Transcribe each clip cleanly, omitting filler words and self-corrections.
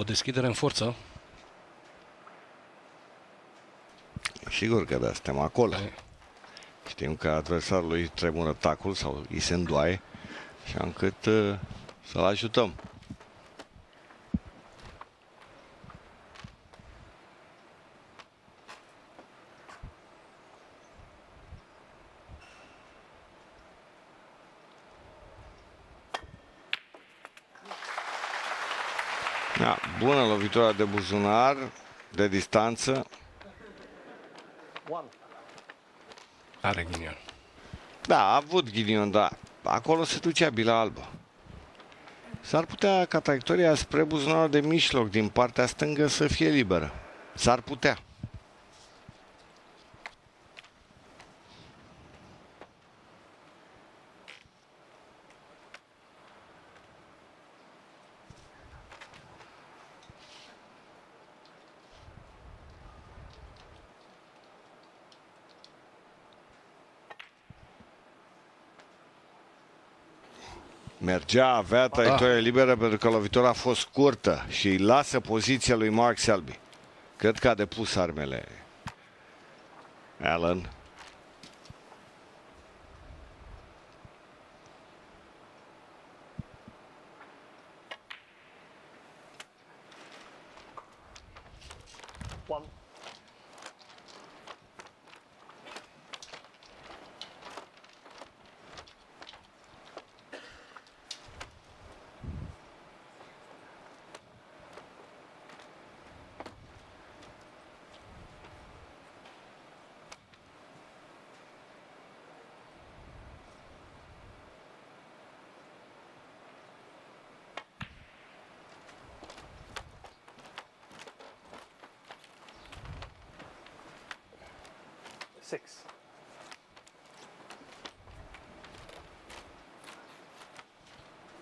O deschidere în forță. Sigur că da, suntem acolo. Știm că adversarului tremură tacul sau îi se îndoaie, așa încât să-l ajutăm. Da, bună lovitura de buzunar, de distanță. Are ghinion. Da, a avut ghinion, dar acolo se ducea bila albă. S-ar putea ca traiectoria spre buzunarul de mijloc din partea stângă să fie liberă. S-ar putea. Mergea, avea traiectorie liberă pentru că lovitura a fost scurtă și îi lasă poziția lui Mark Selby. Cred că a depus armele Allen.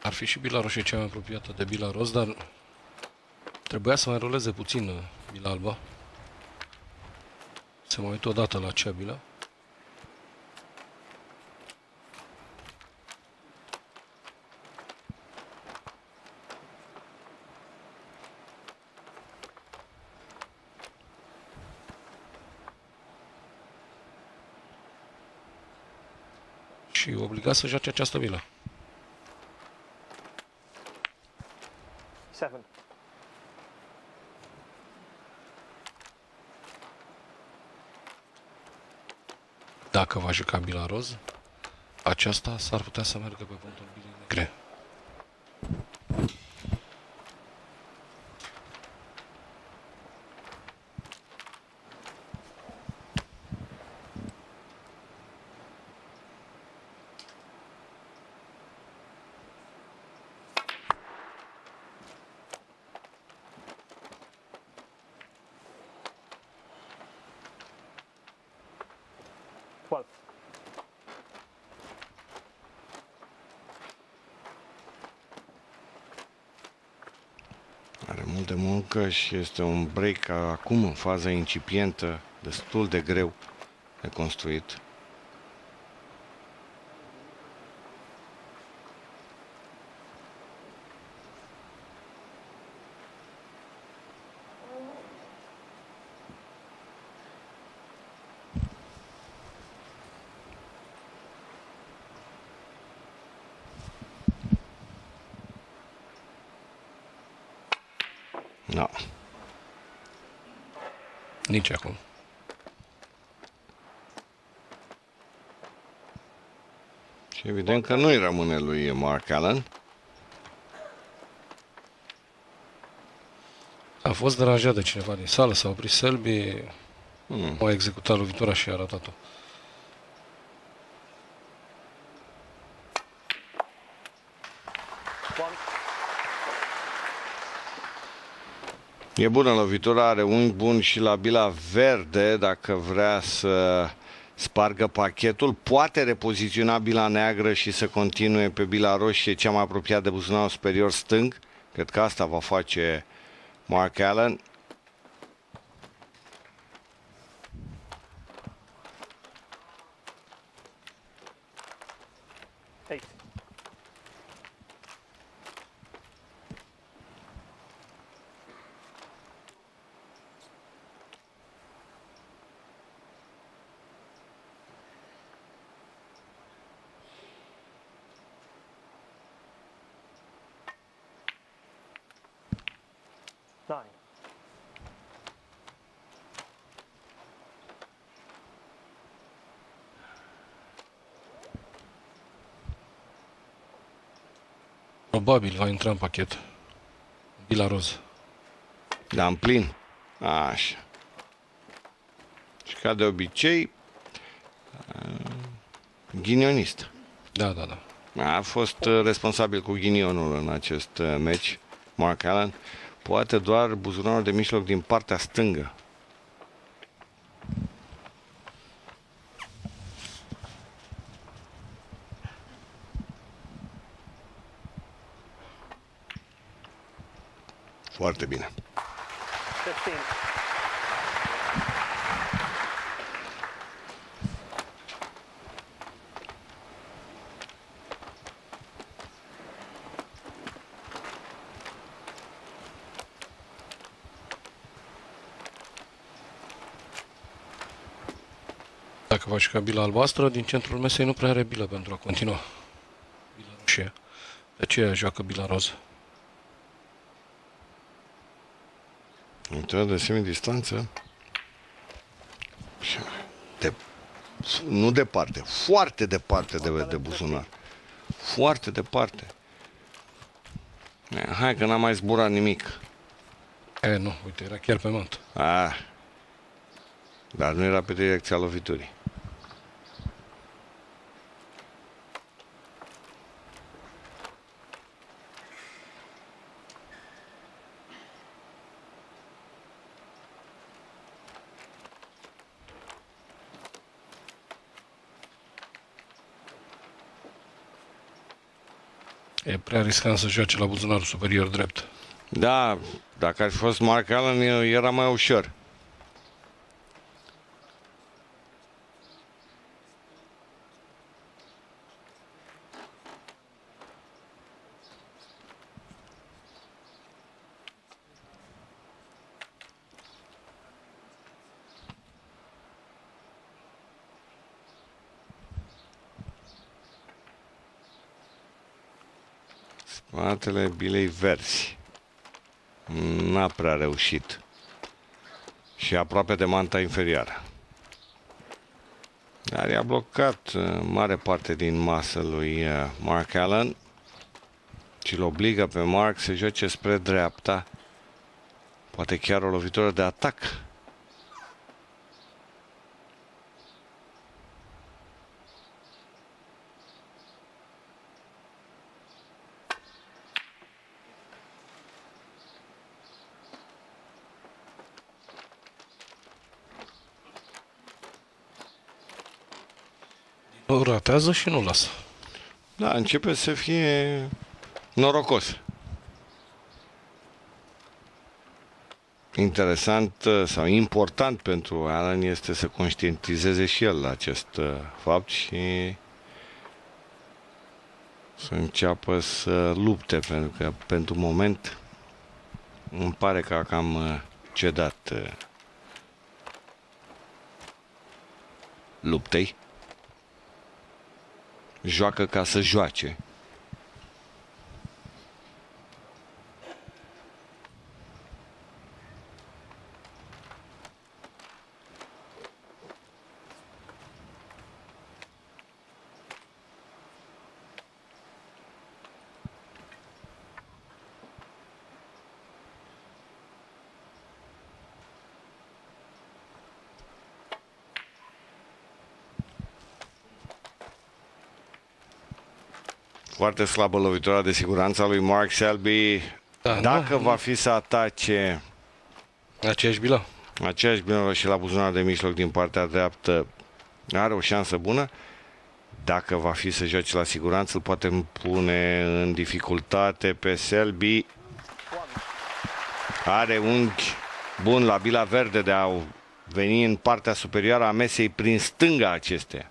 Ar fi și bila roșie cea mai apropiată de bila roz, dar trebuia să mai roleze puțin bila albă. Se mai uită odată la acea bilă. Și obligat să joace această bilă. Dacă va juca bila roz, aceasta s-ar putea să meargă pe punctul bilei negre. Are multă muncă și este un break acum în faza incipientă, destul de greu de construit. No. Nici acum. Și evident că nu-i rămâne lui Mark Allen. A fost deranjat de cineva din sală, s-a oprit Selby, a executat lovitura și a ratat-o. E bună lovitura, are unghi bun și la bila verde, dacă vrea să spargă pachetul. Poate repoziționa bila neagră și să continue pe bila roșie, cea mai apropiată de buzunarul superior stâng. Cred că asta va face Mark Allen. Nine. Probabil va intra în pachet. Bila roz. Da, în plin. Așa. Și ca de obicei, ghinionist. Da, da, da. A fost responsabil cu ghinionul în acest meci, Mark Allen. Poate doar buzunarul de mijloc din partea stângă. Foarte bine. 15. Dacă va juca bila albastră, din centrul mesei nu prea are bilă pentru a continua. Bila roșie. De aceea joacă bila roz. Intră de semidistanță. Nu departe, foarte departe de buzunar. Foarte departe. Hai că n-am mai zburat nimic. Nu, uite, era chiar pe mont. Dar nu era pe direcția loviturii. E prea riscant să joace la buzunarul superior drept. Da, dacă ar fi fost Mark Allen, era mai ușor. Spatele bilei verzi. N-a prea reușit. Și aproape de manta inferioară. Dar i-a blocat mare parte din masă lui Mark Allen și îl obligă pe Mark să joace spre dreapta. Poate chiar o lovitură de atac. O ratează și nu lasă. Da, începe să fie norocos. Interesant sau important pentru Allen este să conștientizeze și el acest fapt și să înceapă să lupte, pentru că pentru moment îmi pare că a cam cedat luptei. Joacă ca să joace. Foarte slabă lovitura de siguranță a lui Mark Selby. Da, Dacă va fi să atace aceeași bilă. aceeași bilă și la buzunar de mijloc din partea dreaptă, are o șansă bună. Dacă va fi să joace la siguranță, îl poate pune în dificultate pe Selby. Are unghi bun la bila verde de a veni în partea superioară a mesei prin stânga acesteia.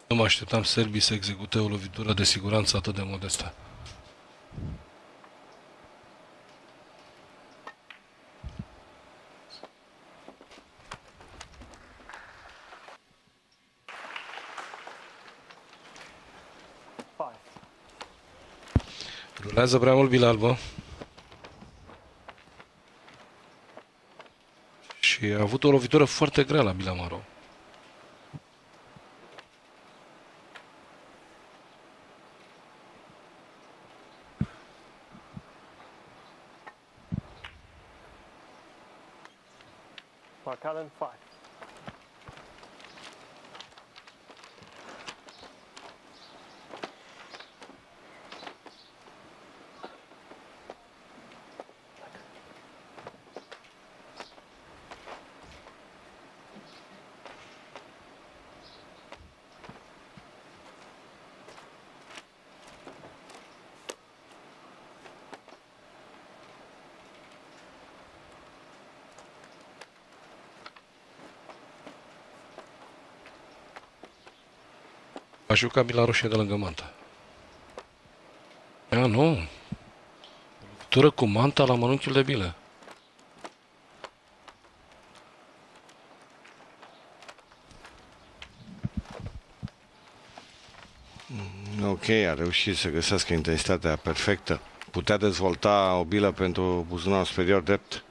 Nu mă așteptam Selby să execute o lovitură de siguranță atât de modestă. Rulează prea mult bila albă. Și a avut o lovitură foarte grea la bila maro. Mark Allen, 5. A jucat bila roșie de lângă manta. A, nu. O lovitură cu manta la mănunchiul de bile. Ok, a reușit să găsească intensitatea perfectă. Putea dezvolta o bilă pentru buzunarul superior drept.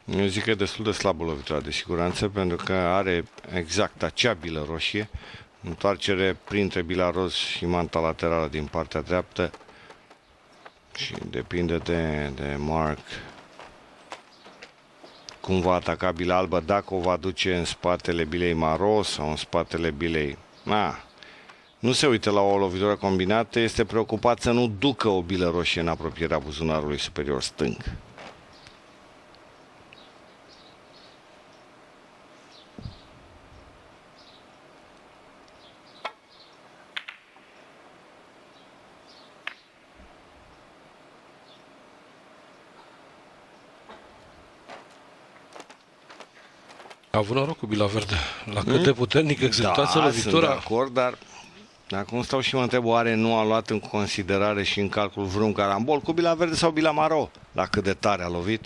Eu zic că e destul de slabă lovitura de siguranță, pentru că are exact acea bilă roșie, întoarcere printre bila roz și manta laterală din partea dreaptă și depinde de Mark cum va ataca bila albă, dacă o va duce în spatele bilei maro sau în spatele bilei... Nu se uită la o lovitură combinată, este preocupat să nu ducă o bilă roșie în apropierea buzunarului superior stâng. A avut noroc cu bila verde. La cât de puternic executase lovitura. Sunt de acord, dar acum stau și mă întreb, oare nu a luat în considerare și în calcul vreun carambol cu bila verde sau bila maro? La cât de tare a lovit?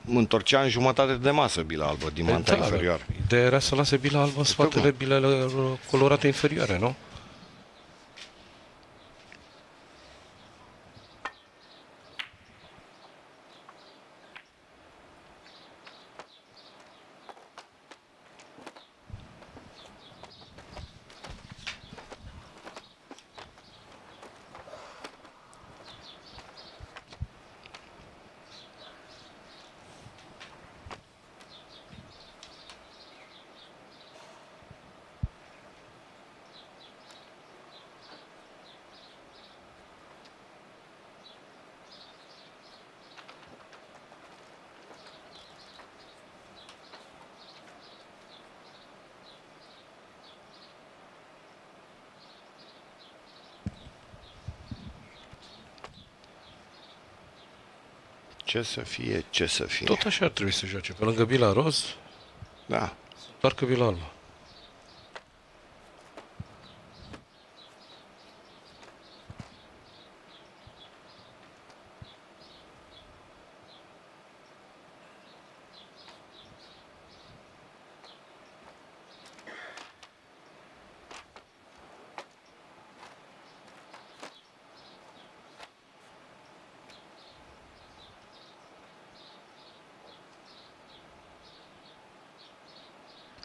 Întorcea în jumătate de masă bila albă din manta inferioară. Ideea era să lase bila albă în spatele bilelor colorate inferioare, nu? Ce să fie, ce să fie. Tot așa ar trebui să joace. Pe lângă bila roz, Da. să întoarcă bila albă.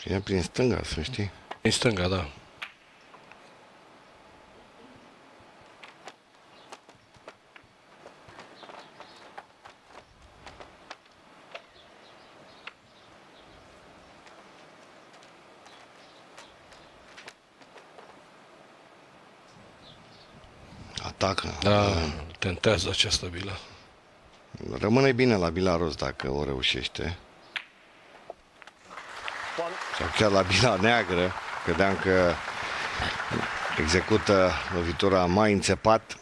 E prin stânga, să știi. În stânga, da. Atacă. Da, tentează această bilă. Rămâne bine la bila roz dacă o reușește. Sau chiar la bila neagră. Credeam că execută lovitura mai înțepat.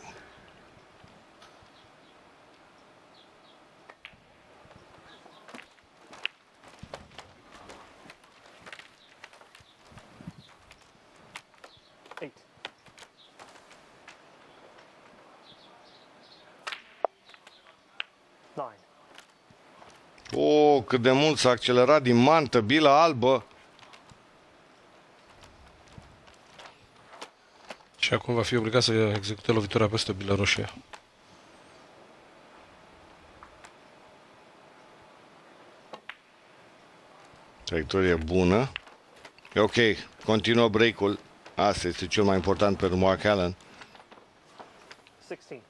9. Cât de mult s-a accelerat din mantă, bila albă. Și acum va fi obligat să execute lovitura peste o bilă roșie. Traiectorie bună. E ok, continuă break-ul. Asta este cel mai important pentru Mark Allen. 16.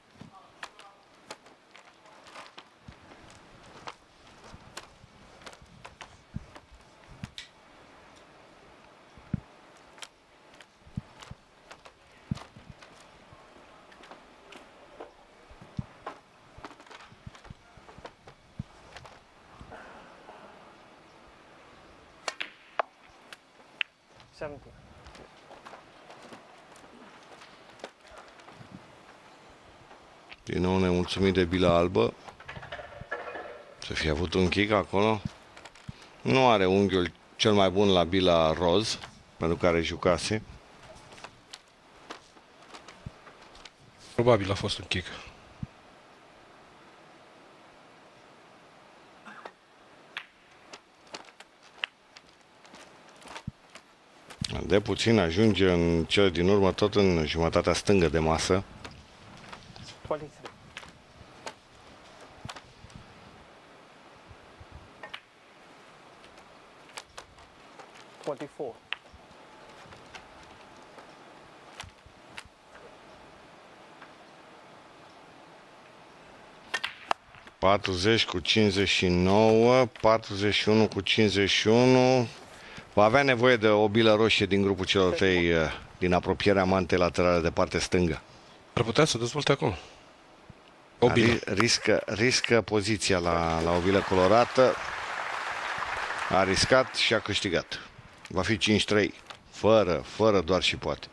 Din nou nemulțumit de bila albă. Să fie avut un kick acolo. Nu are unghiul cel mai bun la bila roz, pentru care jucase. Probabil a fost un kick. De puțin ajunge în cele din urmă tot în jumătatea stângă de masă. 23. Twenty-four. Patruzeci cu 59, 41 cu 51. Va avea nevoie de o bilă roșie din grupul celor trei din apropierea mantei laterale de partea stângă. Ar putea să dezvolte acum. O bilă. Riscă poziția la o bilă colorată. A riscat și a câștigat. Va fi 5-3. Fără doar și poate.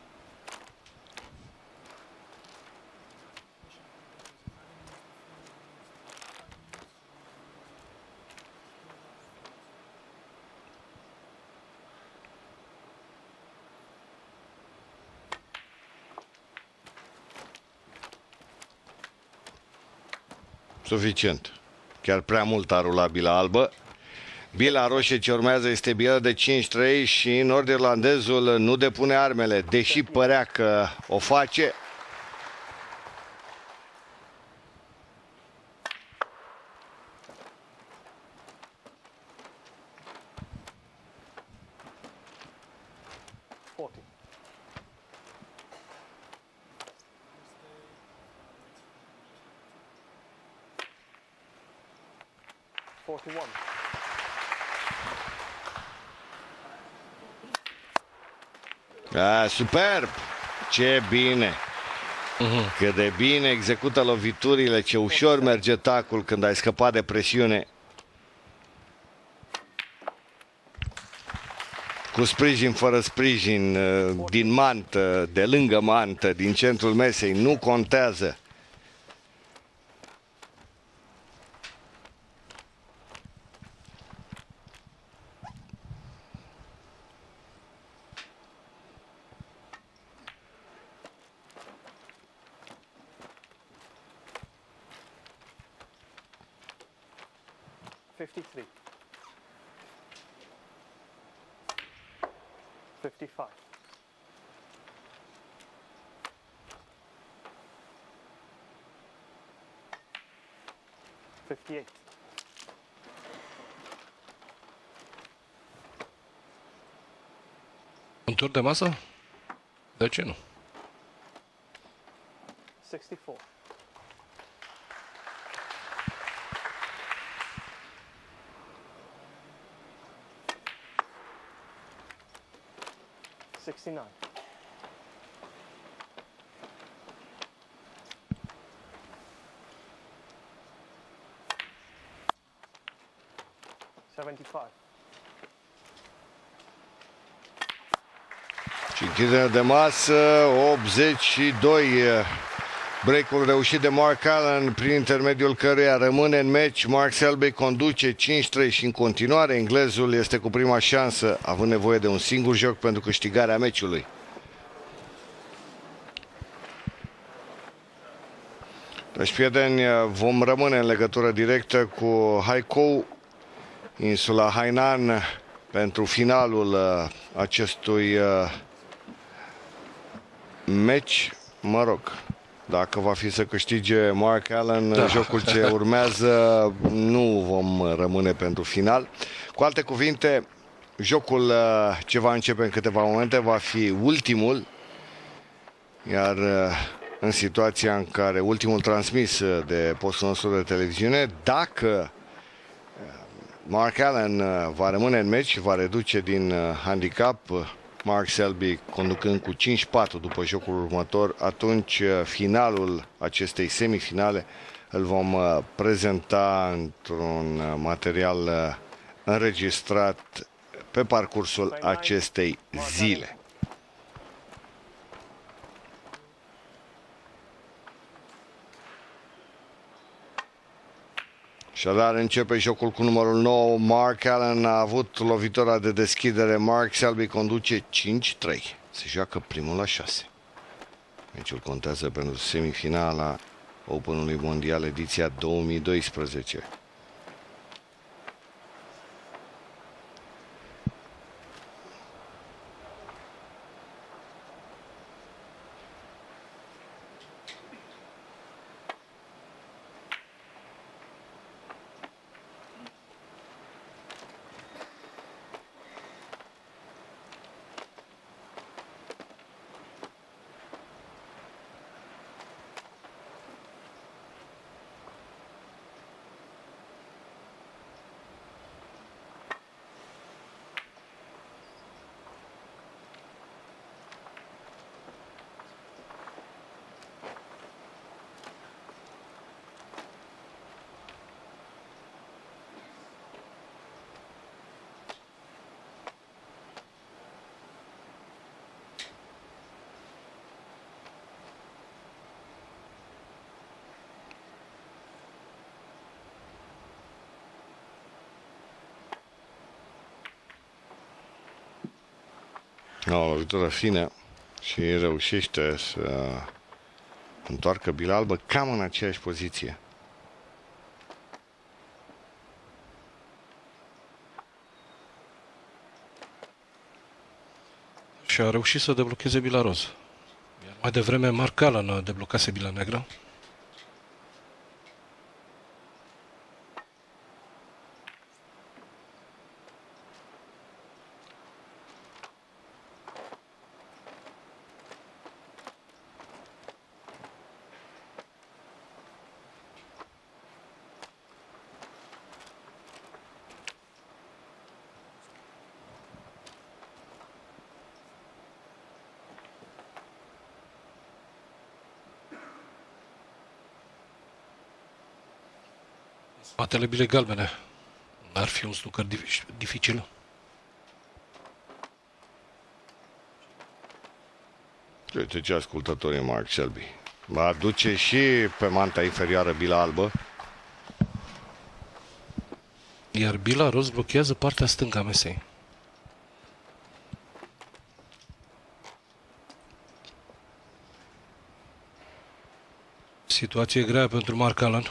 Suficient. Chiar prea mult a rulat bila albă. Bila roșie ce urmează este bilă de 5-3 și nord-irlandezul nu depune armele, deși părea că o face. Superb! Ce bine! Cât de bine execută loviturile, ce ușor merge tacul când ai scăpat de presiune. Cu sprijin, fără sprijin, din mantă, de lângă mantă, din centrul mesei, nu contează. $53. 55. $58. Un tur de masă? De ce nu? 64. $69. $75. Și închiderea de masă, 82. Break-ul reușit de Mark Allen, prin intermediul căruia rămâne în meci. Mark Selby conduce 5-3 și în continuare englezul este cu prima șansă, având nevoie de un singur joc pentru câștigarea meciului. Deci, prieteni, vom rămâne în legătură directă cu Haikou, insula Hainan, pentru finalul acestui meci. Mă rog, dacă va fi să câștige Mark Allen, Da. jocul ce urmează nu vom rămâne pentru final. Cu alte cuvinte, jocul ce va începe în câteva momente va fi ultimul, iar în situația în care ultimul transmis de postul nostru de televiziune, dacă Mark Allen va rămâne în meci, va reduce din handicap, Mark Selby conducând cu 5-4 după jocul următor, atunci finalul acestei semifinale îl vom prezenta într-un material înregistrat pe parcursul acestei zile. Așadar, începe jocul cu numărul 9. Mark Allen a avut lovitura de deschidere. Mark Selby conduce 5-3. Se joacă primul la 6. Meciul contează pentru semifinala Openului Mondial ediția 2012. O lovitură fină și reușește să întoarcă bila albă cam în aceeași poziție. Și a reușit să deblocheze bila roz. Iar mai devreme Mark Allen deblocase bila neagră. Spatele bilei galbene. Ar fi un snooker dificil. Uite ce ascultător e Mark Selby. Va aduce și pe manta inferioară bila albă. Iar bila roz blochează partea stângă a mesei. Situație grea pentru Mark Allen.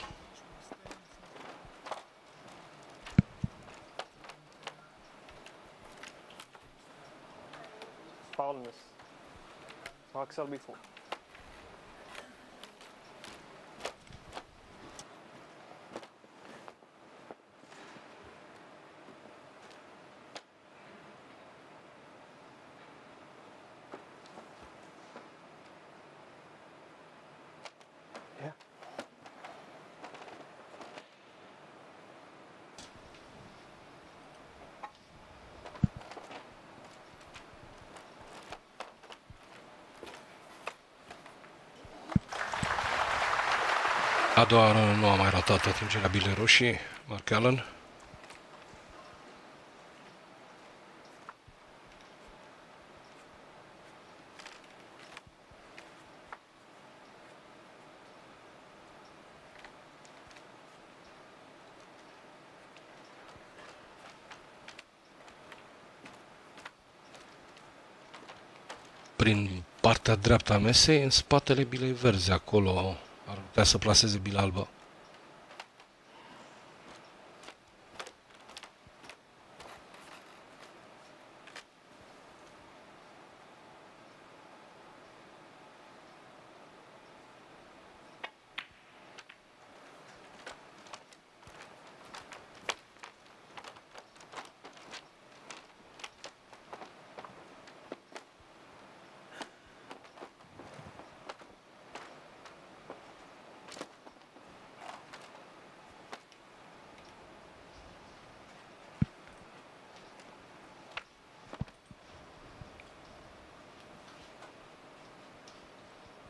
Foul miss. Mark Selby 4. Yeah. A doua oară nu a mai ratat atingerea bilei roșii, Mark Allen. Prin partea dreaptă a mesei, în spatele bilei verzi, acolo ar putea să plaseze bila albă.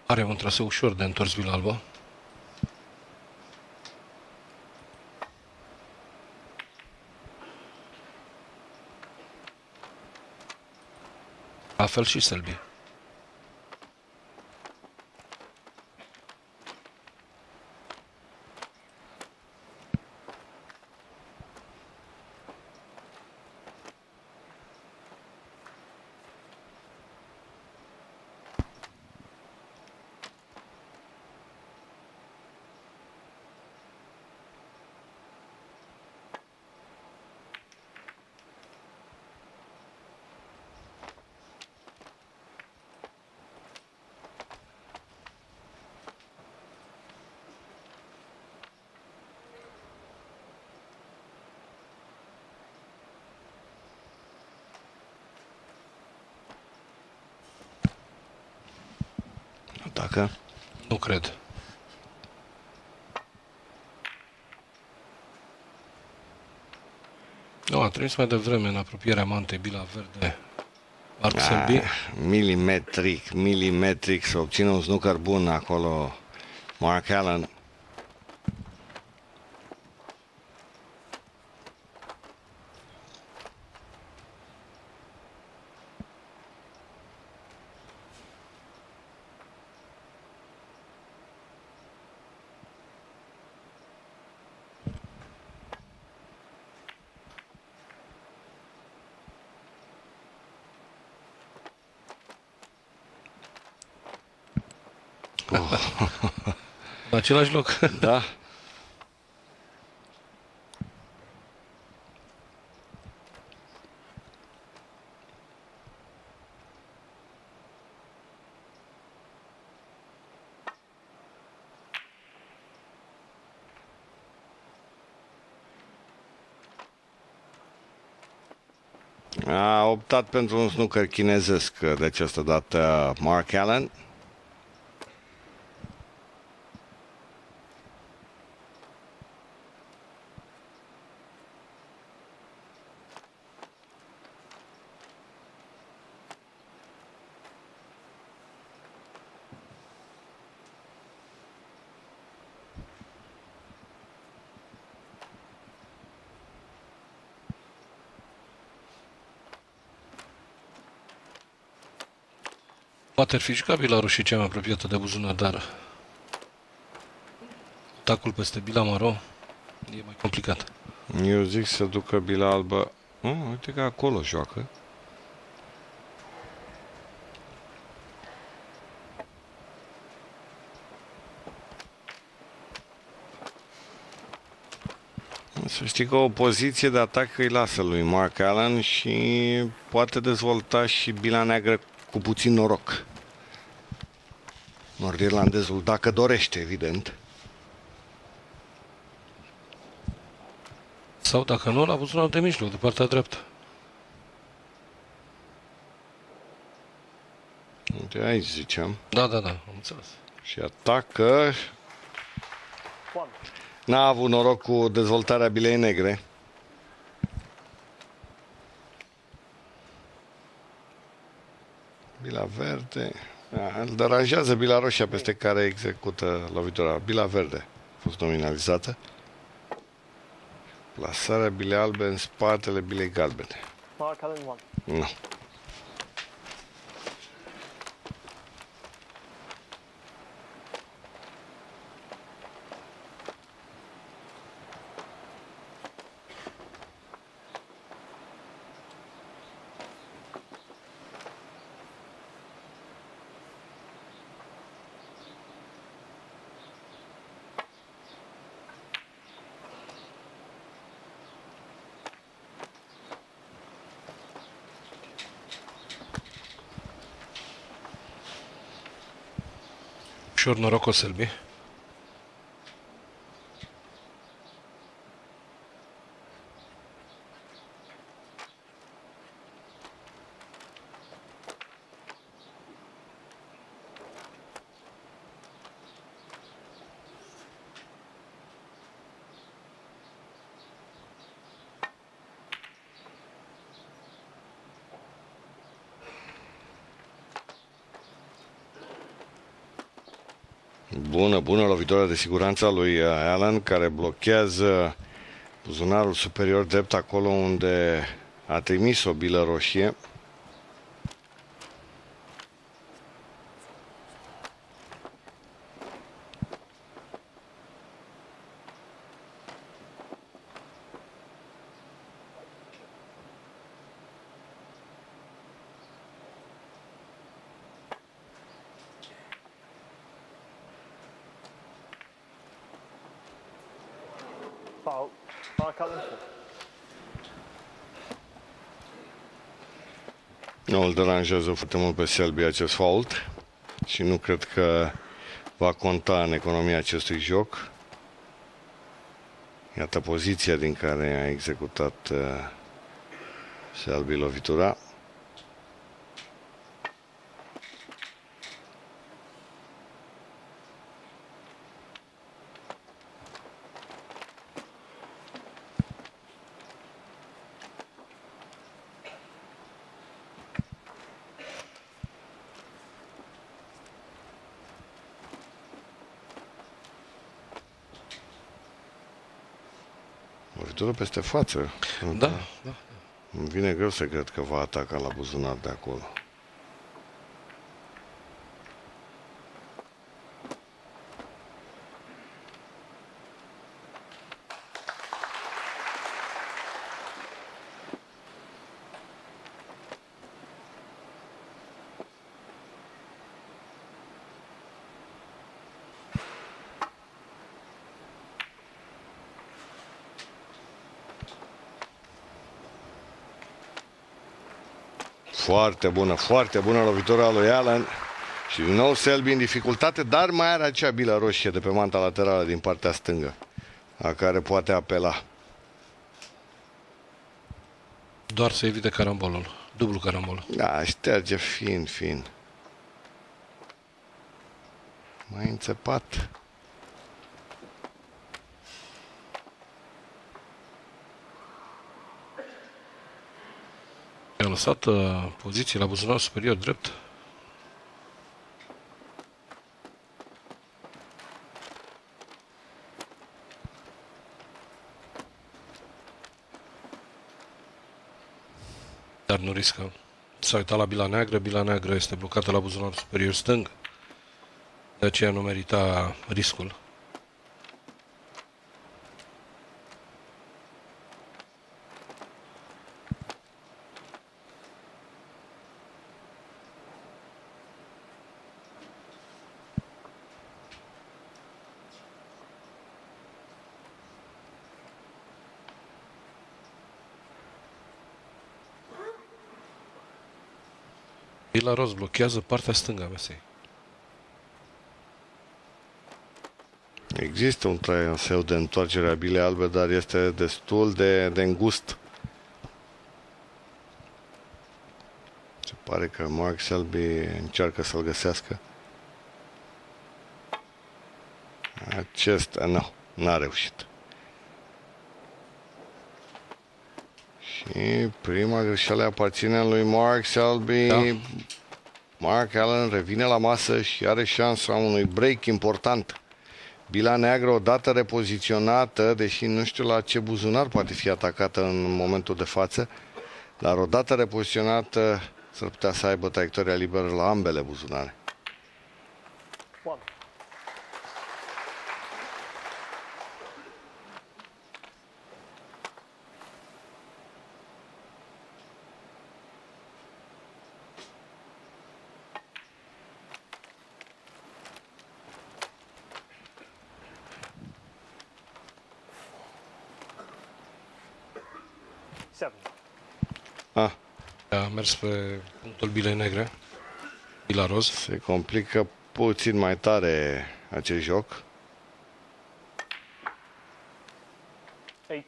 Are un traseu ușor de întors bila albă. La fel și Selby. Atacă. Nu cred. Nu, a trimis mai devreme în apropierea mantei bila verde. Mark Selby. Milimetric să obțină un snooker bun acolo Mark Allen. La același loc. Da. A optat pentru un snooker chinezesc de această dată Mark Allen. Poate ar fi jucat bila roșie cea mai apropiată de buzunar, dar atacul peste bila maro e mai complicat. Eu zic să ducă bila albă. Uite că acolo joacă. Să știi că o poziție de atac îi lasă lui Mark Allen și poate dezvolta și bila neagră cu puțin noroc. Nord-irlandezul, dacă dorește, evident. Sau dacă nu, la buzunar de mijloc, de partea dreaptă. Uite, aici ziceam. Da, am înțeles. Și atacă. One. N-a avut noroc cu dezvoltarea bilei negre. Bila verde. Îl deranjează bila roșie peste care execută lovitura. Bila verde a fost nominalizată. Plasarea bilei albe în spatele bilei galbene. Mark Allen 1. Nu. Ușor norocos, Selby. Bună lovitură de siguranță a lui Allen, care blochează buzunarul superior drept acolo unde a trimis o bilă roșie. Foul. Mark Allen 4. Nu îl deranjează foarte mult pe Selby acest fault și nu cred că va conta în economia acestui joc. Iată poziția din care a executat Selby lovitura. Lovitură peste față. Da, da. Îmi vine greu să cred că va ataca la buzunar de acolo. Foarte bună lovitura lui Allen. Și din nou Selby în dificultate, dar mai are acea bilă roșie de pe manta laterală din partea stângă, la care poate apela. Doar să evite carambolul. Dublu carambol. Da, șterge fin. Mai înțepat. I-a lăsat poziție la buzunarul superior drept. Dar nu riscă. S-a uitat la bila neagră. Bila neagră este blocată la buzunarul superior stâng. De aceea nu merita riscul. Bila roz blochează partea stângă a mesei. Există un traseu de întoarcere a bilei albe, dar este destul de îngust. Se pare că Mark Selby încearcă să-l găsească. Acesta, nu, n-a reușit. Și prima greșeală aparține lui Mark Selby. Da. Mark Allen revine la masă și are șansa unui break important. Bila neagră odată repoziționată, deși nu știu la ce buzunar poate fi atacată în momentul de față, dar odată repoziționată s-ar putea să aibă traiectoria liberă la ambele buzunare. 1. A mers pe punctul bilei negre. Bila roz. Se complică puțin mai tare acest joc. 8.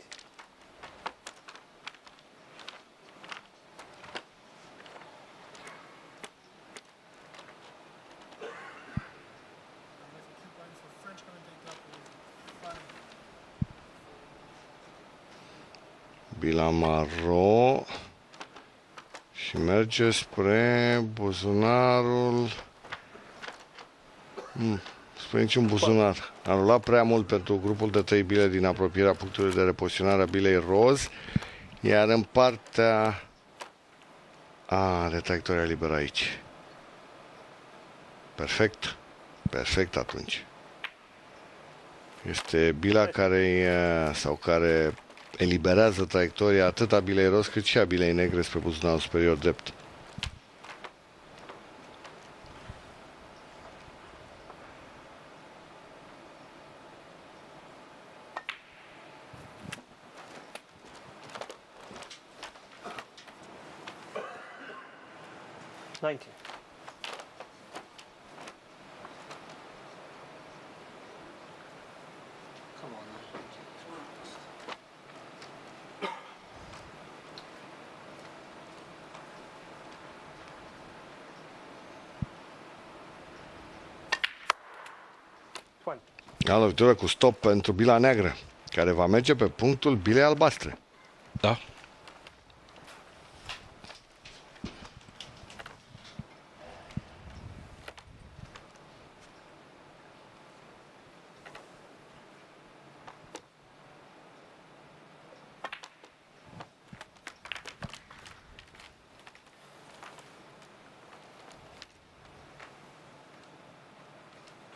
Bila maro și merge spre buzunarul. Spre niciun buzunar. A luat prea mult pentru grupul de 3 bile din apropierea punctului de repoziționare a bilei roz. Iar în partea... are traiectoria liberă aici. Perfect. Perfect atunci. Este bila care eliberează traiectoria atât a bilei roz cât și a bilei negre spre buzunarul superior drept. Ninety. Come on, man. A lovitură cu stop pentru bila neagră, care va merge pe punctul bilei albastre. Da.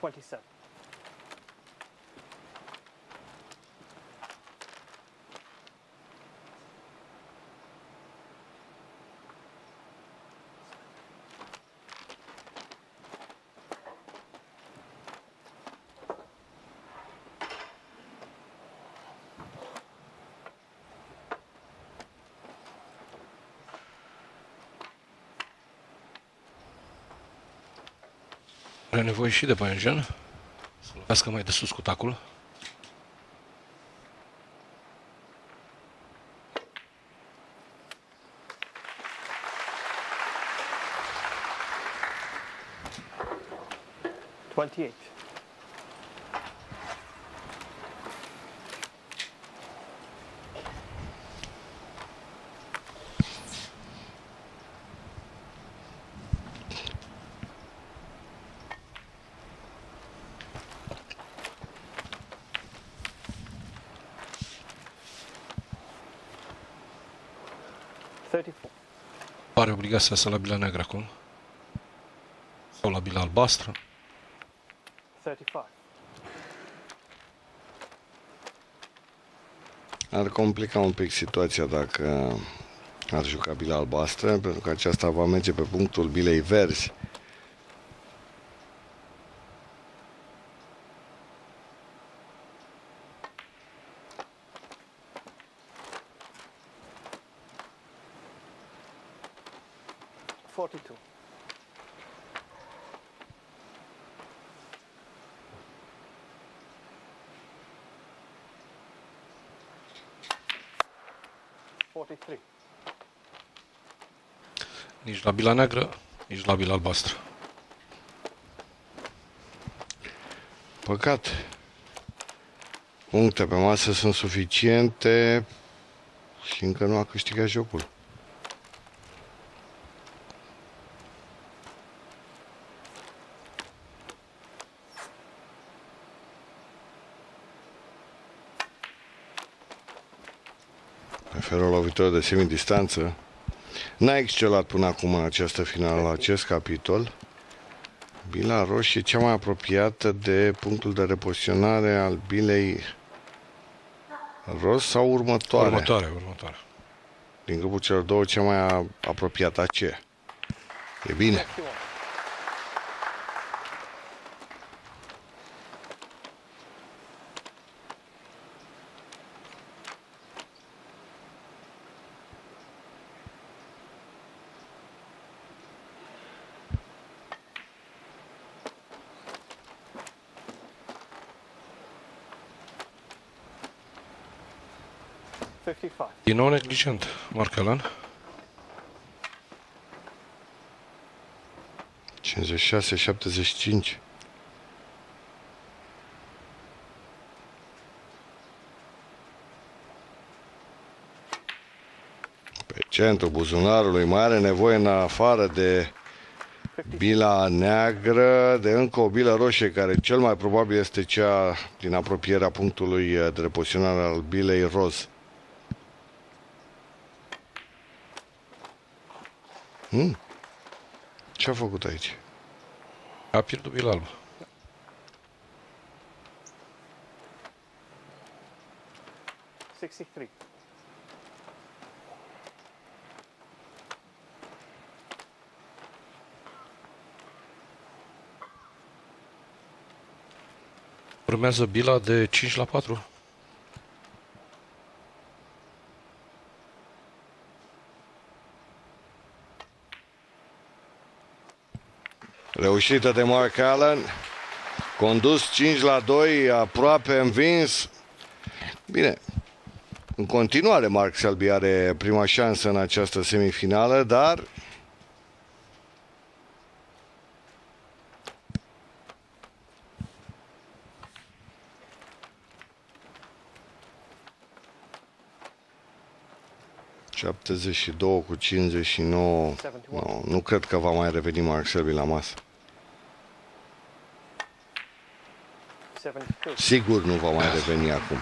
Twenty-seven. Are nevoie și de păianjen. Să lovească mai de sus cu tacul. Twenty-eight. Thirty-four. Pare obligat să iasă la bila neagră acum. Sau la bila albastră. 35. Ar complica un pic situația dacă ar juca bila albastră, pentru că aceasta va merge pe punctul bilei verzi. Forty-two. Forty-three. Nici la bila neagră, nici la bila albastră. Păcat. Puncte pe masă sunt suficiente și încă nu a câștigat jocul. Preferă o lovitură de semidistanță. N-a excelat până acum în această finală la acest capitol. Bila roșie cea mai apropiată de punctul de repoziționare al bilei roz sau următoare? Următoare. Din grupul celor două, cea mai apropiată aceea. E bine. 61. 55. Din nou neglijent, Marc Allen. 56-75. Pe centrul buzunarului mai are nevoie în afară de bila neagră, de încă o bilă roșie, care cel mai probabil este cea din apropierea punctului de repoziționare al bilei roz. Ce a făcut aici? A pierdut bila albă. $63. Urmează bila de 5-4. Reușită de Marc Allen. Condus 5-2, aproape învins. Bine, în continuare Mark Selby are prima șansă în această semifinală, dar ...72 cu 59... Nu cred că va mai reveni Mark Selby la masă. 72. Sigur nu va mai reveni acum.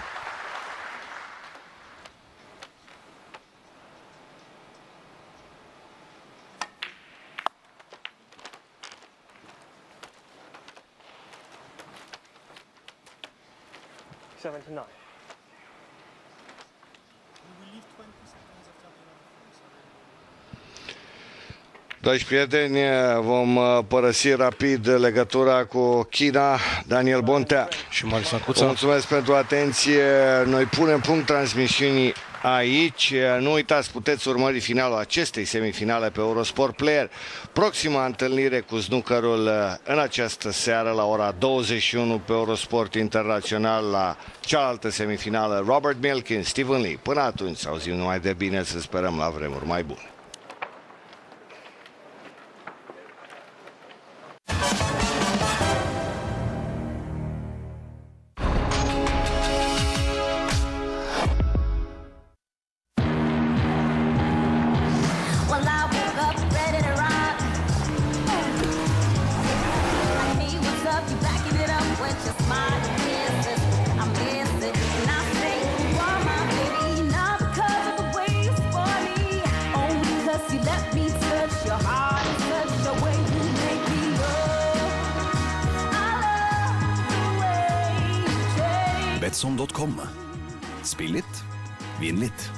$79. Dragi prieteni, vom părăsi rapid legătura cu China. Daniel Bontea Și Marius vă Ancuța. mulțumesc pentru atenție. Noi punem punct transmisiunii aici. Nu uitați, puteți urmări finalul acestei semifinale pe Eurosport Player. Proxima întâlnire cu snookerul în această seară la ora 21 pe Eurosport Internațional, la cealaltă semifinală, Robert Milkin, Stephen Lee. Până atunci, să auzim numai de bine, să sperăm la vremuri mai bune. Well, I woke up ready to rock. I need what's up, you backing it up with your smile. I'm missing, and I say you are my baby, not because of the way you spoil me, only because you let me touch your heart in such a way you make me love. I love the way you change. Betsson.com. Spill litt, vinn litt.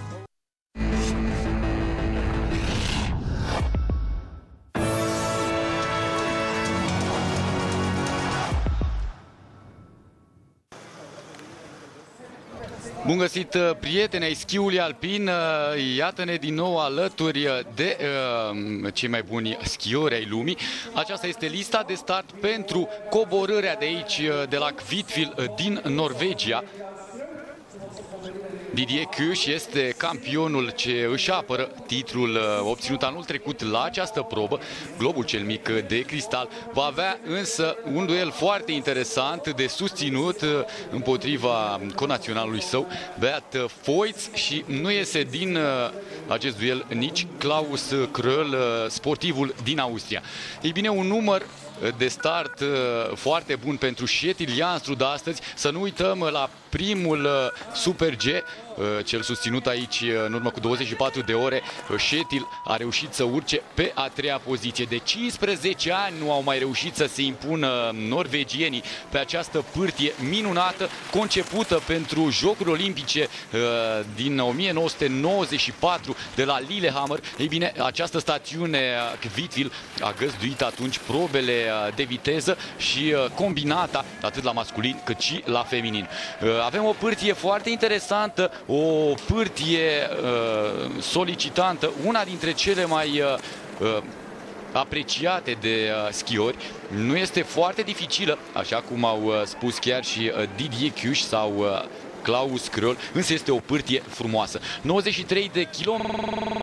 Bun găsit, prieteni ai schiului alpin, iată-ne din nou alături de cei mai buni schiori ai lumii. Aceasta este lista de start pentru coborârea de aici, de la Kvitfjell din Norvegia. Didier Kusch este campionul ce își apără titlul obținut anul trecut la această probă. Globul cel mic de cristal va avea însă un duel foarte interesant de susținut împotriva conaționalului său, Beat Feuz, și nu iese din acest duel nici Klaus Kröll, sportivul din Austria. Ei bine, un număr de start foarte bun pentru Kjetil Jansrud astăzi. Să nu uităm la primul Super G, cel susținut aici în urmă cu 24 de ore, Kjetil a reușit să urce pe a treia poziție. De 15 ani nu au mai reușit să se impună norvegienii pe această pârtie minunată, concepută pentru Jocuri Olimpice din 1994 de la Lillehammer. Ei bine, această stațiune Kvitfjell a găzduit atunci probele de viteză și combinata atât la masculin cât și la feminin. Avem o pârtie foarte interesantă, o pârtie solicitantă, una dintre cele mai apreciate de schiori. Nu este foarte dificilă, așa cum au spus chiar și Didier Kusch sau Klaus Kröll, însă este o pârtie frumoasă. 93 de km